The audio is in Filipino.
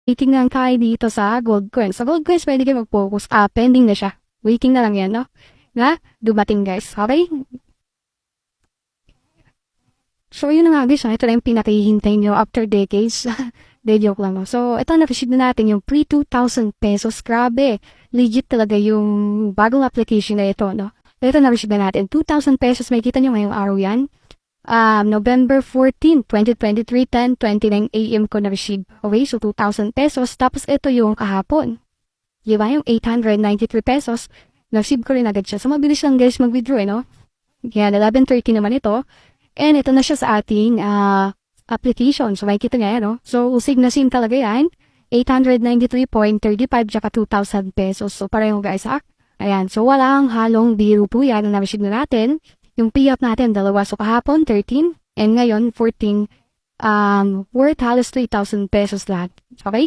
Titingnan tayo dito sa gold coin. Sa gold coins, pwede kayo mag-focus. Pending na siya. Waiting na lang yan, no? Na, dumating guys. Okay? So, yun na nga guys. Ito na yung pinakihintay nyo after decades. De joke lang, no? So, ito na-receive na natin yung pre 2,000 pesos. Grabe. Legit talaga yung bagong application na ito, no? Ito na-receive na natin. 2,000 pesos. May kita nyo ngayong araw yan. November 14, 2023, 10:29 AM ko na-receive. Okay, so 2,000 pesos. Tapos ito yung kahapon. Diba? Yung 893 pesos. Na-receive ko rin agad siya. So mabilis lang guys mag-withdraw, no? Yan, 11:30 naman ito. And ito na siya sa ating application. So makikita niya yan, no? So usig na SIM talaga yan. 893.35 tsaka 2,000 pesos. So pareho guys, ha? Ayan, so walang halong biro po yan na na-receive na natin. Yung payout natin, dalawa. So, kahapon, 13. And ngayon, 14. Worth halos 3,000 pesos lahat. Okay?